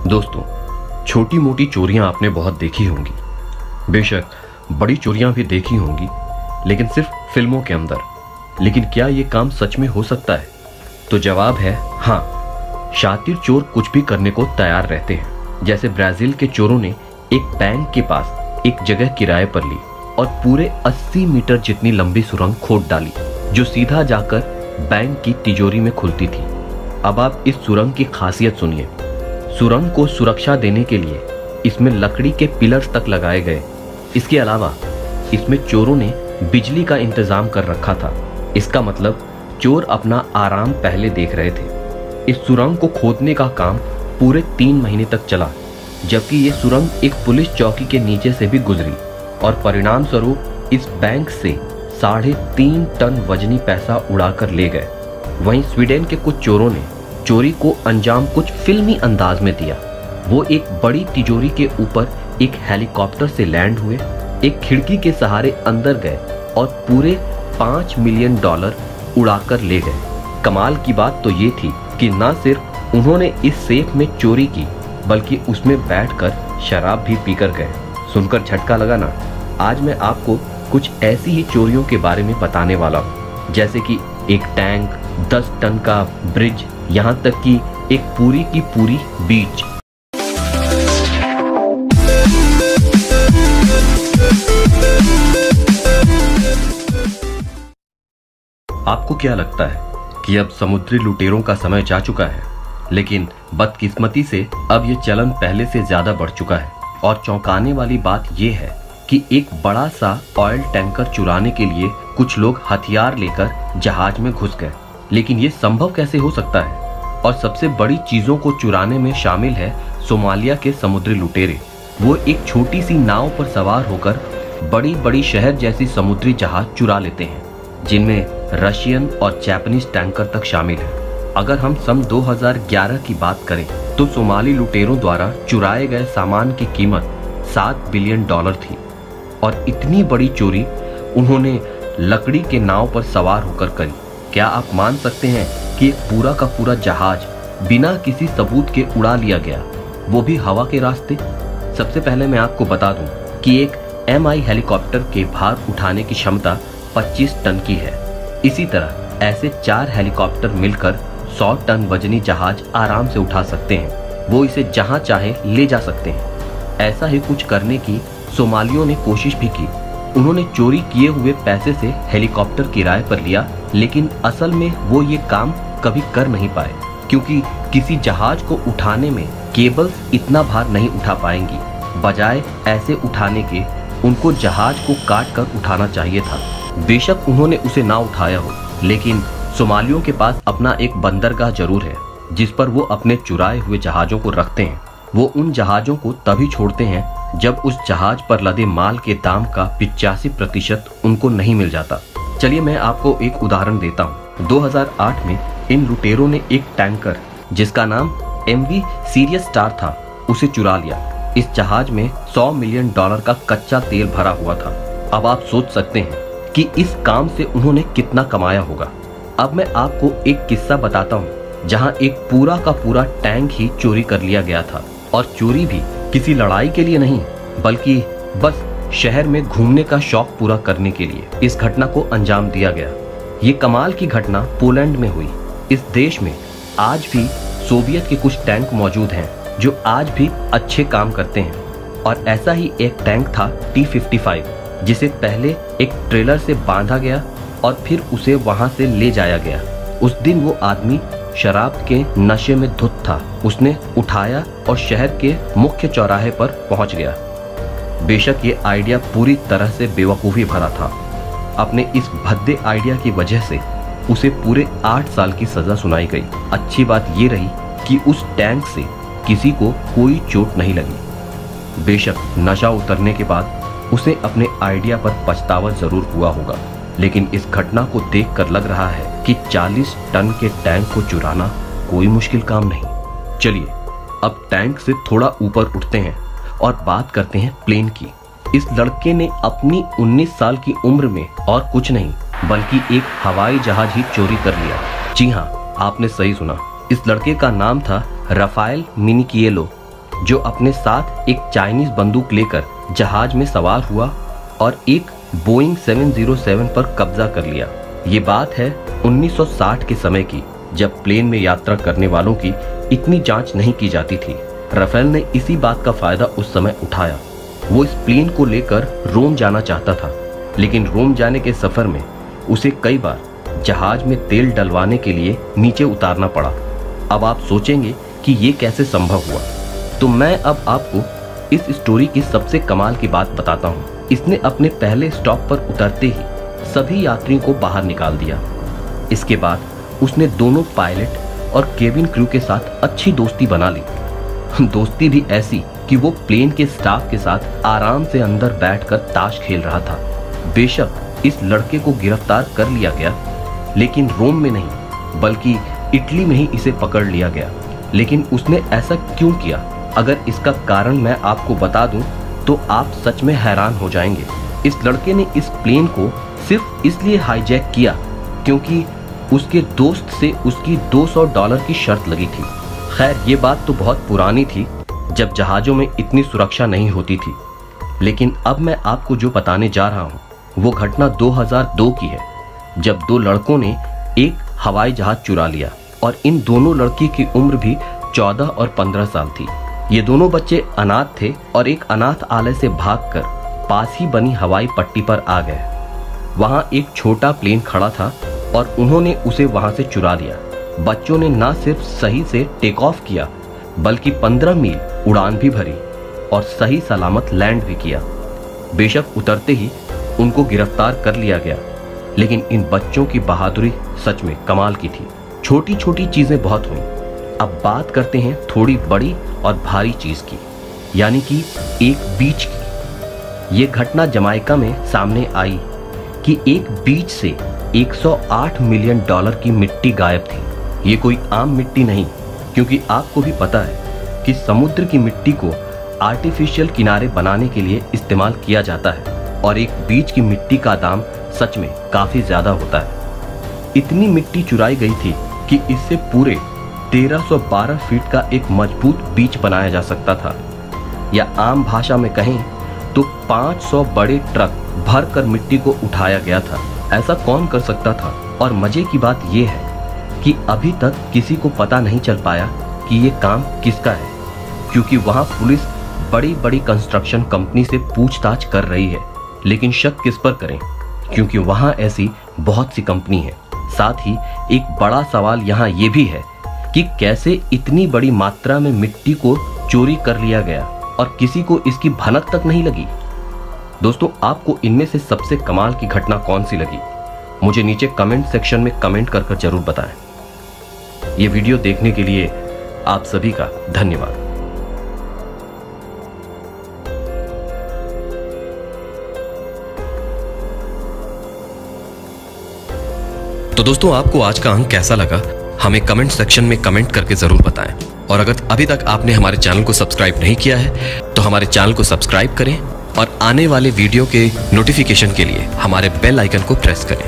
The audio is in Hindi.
दोस्तों, छोटी मोटी चोरियां आपने बहुत देखी होंगी, बेशक बड़ी चोरियां भी देखी होंगी, लेकिन सिर्फ फिल्मों के अंदर। लेकिन क्या ये काम सच में हो सकता है? तो जवाब है हाँ। शातिर चोर कुछ भी करने को तैयार रहते हैं। जैसे ब्राजील के चोरों ने एक बैंक के पास एक जगह किराए पर ली और पूरे 80 मीटर जितनी लंबी सुरंग खोद डाली, जो सीधा जाकर बैंक की तिजोरी में खुलती थी। अब आप इस सुरंग की खासियत सुनिए। सुरंग को सुरक्षा देने के लिए इसमें लकड़ी के पिलर्स तक लगाए गए। इसके अलावा इसमें चोरों ने बिजली का इंतजाम कर रखा था। इसका मतलब चोर अपना आराम पहले देख रहे थे। इस सुरंग को खोदने का काम पूरे 3 महीने तक चला, जबकि ये सुरंग एक पुलिस चौकी के नीचे से भी गुजरी और परिणाम स्वरूप इस बैंक से 3.5 टन वजनी पैसा उड़ाकर ले गए। वहीं स्वीडन के कुछ चोरों ने चोरी को अंजाम कुछ फिल्मी अंदाज में दिया। वो एक बड़ी तिजोरी के ऊपर एक हेलीकॉप्टर से लैंड हुए, एक खिड़की के सहारे अंदर गए और पूरे $5 मिलियन उड़ाकर ले गए। कमाल की बात तो ये थी कि न सिर्फ उन्होंने इस सेफ में चोरी की, बल्कि उसमें बैठकर शराब भी पीकर गए। सुनकर झटका लगा ना? आज मैं आपको कुछ ऐसी ही चोरियों के बारे में बताने वाला हूँ, जैसे कि एक टैंक, 10 टन का ब्रिज, यहाँ तक कि एक पूरी की पूरी बीच। आपको क्या लगता है कि अब समुद्री लुटेरों का समय जा चुका है? लेकिन बदकिस्मती से अब ये चलन पहले से ज्यादा बढ़ चुका है। और चौंकाने वाली बात यह है कि एक बड़ा सा ऑयल टैंकर चुराने के लिए कुछ लोग हथियार लेकर जहाज में घुस गए। लेकिन ये संभव कैसे हो सकता है? और सबसे बड़ी चीजों को चुराने में शामिल है सोमालिया के समुद्री लुटेरे। वो एक छोटी सी नाव पर सवार होकर बड़ी बड़ी शहर जैसी समुद्री जहाज चुरा लेते हैं, जिनमें रशियन और जापानीज टैंकर तक शामिल है। अगर हम सन 2011 की बात करें तो सोमाली लुटेरों द्वारा चुराए गए सामान की कीमत $7 बिलियन थी। और इतनी बड़ी चोरी उन्होंने लकड़ी के नाव पर सवार होकर करी। क्या आप मान सकते हैं कि एक पूरा का पूरा जहाज बिना किसी सबूत के उड़ा लिया गया, वो भी हवा के रास्ते? सबसे पहले मैं आपको बता दूं कि एक MI हेलीकॉप्टर के भार उठाने की क्षमता 25 टन की है। इसी तरह ऐसे 4 हेलीकॉप्टर मिलकर 100 टन वजनी जहाज आराम से उठा सकते हैं। वो इसे जहां चाहे ले जा सकते हैं। ऐसा ही कुछ करने की सोमालियों ने कोशिश भी की। उन्होंने चोरी किए हुए पैसे से हेलीकॉप्टर किराए पर लिया, लेकिन असल में वो ये काम कभी कर नहीं पाए, क्योंकि किसी जहाज को उठाने में केबल्स इतना भार नहीं उठा पाएंगी। बजाय ऐसे उठाने के उनको जहाज को काट कर उठाना चाहिए था। बेशक उन्होंने उसे ना उठाया हो, लेकिन सोमालियों के पास अपना एक बंदरगाह जरूर है, जिस पर वो अपने चुराए हुए जहाजों को रखते हैं। वो उन जहाजों को तभी छोड़ते हैं जब उस जहाज पर लदे माल के दाम का 85% उनको नहीं मिल जाता। चलिए मैं आपको एक उदाहरण देता हूँ। 2008 में इन लुटेरों ने एक टैंकर जिसका नाम MV सीरियस स्टार था, उसे चुरा लिया। इस जहाज में $100 मिलियन का कच्चा तेल भरा हुआ था। अब आप सोच सकते हैं कि इस काम से उन्होंने कितना कमाया होगा। अब मैं आपको एक किस्सा बताता हूँ, जहाँ एक पूरा का पूरा टैंक ही चोरी कर लिया गया था। और चोरी भी किसी लड़ाई के लिए नहीं, बल्कि बस शहर में घूमने का शौक पूरा करने के लिए इस घटना को अंजाम दिया गया। ये कमाल की घटना पोलैंड में हुई। इस देश में आज भी सोवियत के कुछ टैंक मौजूद हैं जो आज भी अच्छे काम करते हैं। और ऐसा ही एक टैंक था T-55, जिसे पहले एक ट्रेलर से बांधा गया और फिर उसे वहां से ले जाया गया। उस दिन वो आदमी शराब के नशे में धुत था। उसने उठाया और शहर के मुख्य चौराहे पर पहुंच गया। बेशक ये आइडिया पूरी तरह से बेवकूफ़ी भरा था। अपने इस भद्दे आइडिया की वजह से उसे पूरे 8 साल की सजा सुनाई गई। अच्छी बात ये रही कि उस टैंक से किसी को कोई चोट नहीं लगी। बेशक नशा उतरने के बाद उसे अपने आइडिया पर पछतावा जरूर हुआ होगा, लेकिन इस घटना को देखकर लग रहा है कि 40 टन के टैंक को चुराना कोई मुश्किल काम नहीं। चलिए अब टैंक से थोड़ा ऊपर उठते हैं और बात करते हैं प्लेन की। इस लड़के ने अपनी 19 साल की उम्र में और कुछ नहीं बल्कि एक हवाई जहाज ही चोरी कर लिया। जी हाँ, आपने सही सुना। इस लड़के का नाम था राफेल मिनिकिएलो। जो अपने साथ एक चाइनीज बंदूक लेकर जहाज में सवार हुआ और एक बोइंग 707 पर कब्जा कर लिया। ये बात है 1960 के समय की, जब प्लेन में यात्रा करने वालों की इतनी जांच नहीं की जाती थी। राफेल ने इसी बात का फायदा उस समय उठाया। वो इस प्लेन को लेकर रोम जाना चाहता था, लेकिन रोम जाने के सफर में उसे कई बार जहाज में तेल डलवाने के लिए नीचे उतारना पड़ा। अब आप सोचेंगे कि ये कैसे संभव हुआ, तो मैं अब आपको इस स्टोरी की सबसे कमाल की बात बताता हूँ। इसने अपने पहले स्टॉप पर उतरते ही सभी यात्रियों को बाहर निकाल दिया। इसके बाद उसने दोनों पायलट और केबिन क्रू के साथ अच्छी दोस्ती बना ली। दोस्ती भी ऐसी कि वो प्लेन के स्टाफ के साथ आराम से अंदर बैठकर ताश खेल रहा था। बेशक इस लड़के को गिरफ्तार कर लिया गया, लेकिन रोम में नहीं बल्कि इटली में ही इसे पकड़ लिया गया। लेकिन उसने ऐसा क्यों किया? अगर इसका कारण मैं आपको बता दूं तो आप सच में हैरान हो जाएंगे। इस लड़के ने इस प्लेन को सिर्फ इसलिए हाईजैक किया क्योंकि उसके दोस्त से उसकी $200 की शर्त लगी थी। खैर, ये बात तो बहुत पुरानी थी, जब जहाजों में इतनी सुरक्षा नहीं होती थी। लेकिन अब मैं आपको जो बताने जा रहा हूँ वो घटना 2002 की है, जब दो लड़कों ने एक हवाई जहाज चुरा लिया और इन दोनों लड़की की उम्र भी 14 और 15 साल थी। ये दोनों बच्चे अनाथ थे और एक अनाथ आलय से भागकर पास ही बनी हवाई पट्टी पर आ गए। वहां एक छोटा प्लेन खड़ा था और उन्होंने उसे वहां से चुरा लिया। बच्चों ने न सिर्फ सही से टेक ऑफ किया बल्कि 15 मील उड़ान भी भरी और सही सलामत लैंड भी किया। बेशक उतरते ही उनको गिरफ्तार कर लिया गया, लेकिन इन बच्चों की बहादुरी सच में कमाल की थी। छोटी छोटी चीजें बहुत हुई। अब बात करते हैं थोड़ी बड़ी और भारी चीज की, यानी कि एक बीच की। ये घटना जमाइका में सामने आई कि एक बीच से $108 मिलियन की मिट्टी गायब थी। ये कोई आम मिट्टी नहीं, क्योंकि आपको भी पता है कि समुद्र की मिट्टी को आर्टिफिशियल किनारे बनाने के लिए इस्तेमाल किया जाता है और एक बीच की मिट्टी का दाम सच में काफी ज्यादा होता है। इतनी मिट्टी चुराई गई थी कि इससे पूरे 1312 फीट का एक मजबूत बीच बनाया जा सकता था, या आम भाषा में कहें तो 500 बड़े ट्रक भर कर मिट्टी को उठाया गया था। ऐसा कौन कर सकता था? और मजे की बात यह है कि अभी तक किसी को पता नहीं चल पाया कि ये काम किसका है, क्योंकि वहां पुलिस बड़ी बड़ी कंस्ट्रक्शन कंपनी से पूछताछ कर रही है। लेकिन शक किस पर करें, क्योंकि वहां ऐसी बहुत सी कंपनी है। साथ ही एक बड़ा सवाल यहाँ ये भी है कि कैसे इतनी बड़ी मात्रा में मिट्टी को चोरी कर लिया गया और किसी को इसकी भनक तक नहीं लगी। दोस्तों, आपको इनमें से सबसे कमाल की घटना कौन सी लगी? मुझे नीचे कमेंट सेक्शन में कमेंट कर जरूर बताएं। ये वीडियो देखने के लिए आप सभी का धन्यवाद। तो दोस्तों, आपको आज का अंक कैसा लगा हमें कमेंट सेक्शन में कमेंट करके जरूर बताएं। और अगर अभी तक आपने हमारे चैनल को सब्सक्राइब नहीं किया है तो हमारे चैनल को सब्सक्राइब करें और आने वाले वीडियो के नोटिफिकेशन के लिए हमारे बेल आइकन को प्रेस करें।